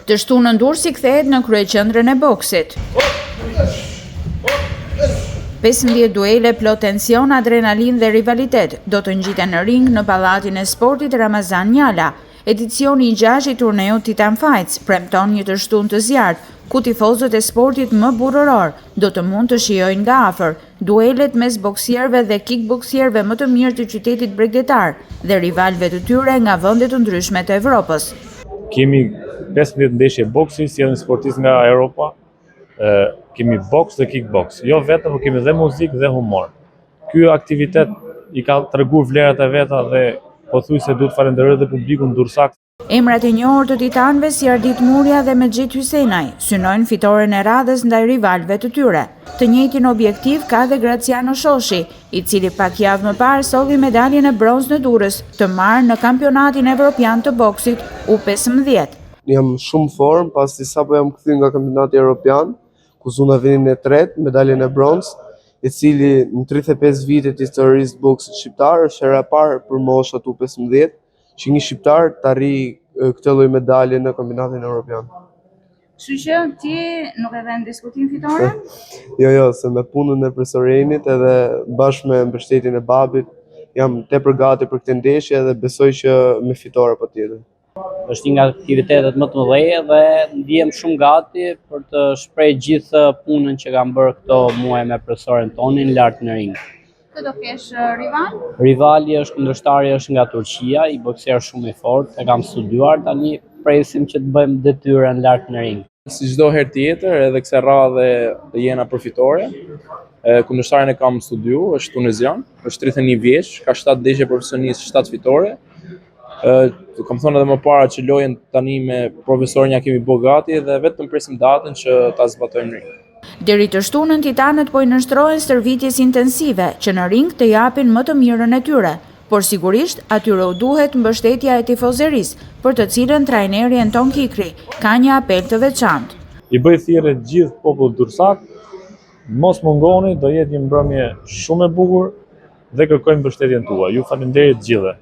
Të shtunën Durrësi kthehet në kryeqendrën e boksit. 15 duele plot tension, adrenalin dhe rivalitet do të ngjiten në ring në Pallatin e Sportit Ramazan Njala. Edicioni i 6 i turneut Titan Fights premton një të shtunë të zjarrt, ku tifozët e sportit më burrëror do të mund të shijojnë nga afër duelet mes boksierëve dhe kickboksierëve më të mirë të qytetit bregdetar dhe rivalëve të tyre nga vende të ndryshme të Evropës. Kemi 15 ndeshje boksi, sjellin sportistë nga Europa. Kemi boks dhe kickboks. Jo vetëm, por kemi dhe muzikë dhe humor. Ky aktivitet i ka treguar vlerat e veta dhe pothuajse duhet falenderoj dhe publikun durrësak. Emrat e njohur të titanëve si Ardit Murja dhe Mexhit Hysenaj synojnë fitoren e radhës ndaj rivalëve të tyre. Të njëjtin objektiv ka dhe Graciano Shoshi, i cili pak javë më parë solli medaljen e bronzë në Durrës, të marrë në kampionatin evropian të boksit U15. Jam shumë form, pasi sapo jam kthyer nga kampionati evropian, ku zona vendin e tretë, medaljen e bronzë, i cili në 35 vitet historisë boksit shqiptar është hera e parë për moshat U15 që një shqiptar të arrijë këtë lloj medalje në kampionatin evropian. Kështu që ti nuk e vën diskutim fitoren? Jo, se me punën e profesor Enit edhe bashkë me mbështetjen e babit jam tepër gati për këtë ndeshje dhe besoj që me fitore patjetër. Është një nga aktivitetet më të mëdha dhe ndihem shumë gati për të shprehur gjithë punën që kam bërë këto muaj me profesorin tonin lart në ring. Të do kesh rival? Rivali është kundërshtari është nga Turqia, i bokser shumë i fortë, e kam studiuar, tani presim që të bëjmë detyrën lart në ring. Si çdo herë tjetër, edhe kësaj radhe jena përfitore. Kundërshtarin e kam studiu, është tunezian, është 31 vjeç, ka 7 ndeshje profesionistë, 7 fitore. Kam thënë edhe më para që lojën tani me profesorin ja kemi bërë gati dhe vetëm presim datën që ta zbatojmë ring. Deri të shtunën titanët po i nështrohen stërvitjes intensive që në ring të japin më të mirën e tyre, por sigurisht atyre u duhet mbështetja e tifozerisë, për të cilën trajneri Anton Kikri ka një apel të veçantë. I bëj thirrje gjithë popullit durrësak, mos mungoni, do jetë një mbrëmje shumë e bukur dhe kërkojmë mbështetjen tuaj. Ju falenderoj të gjithëve.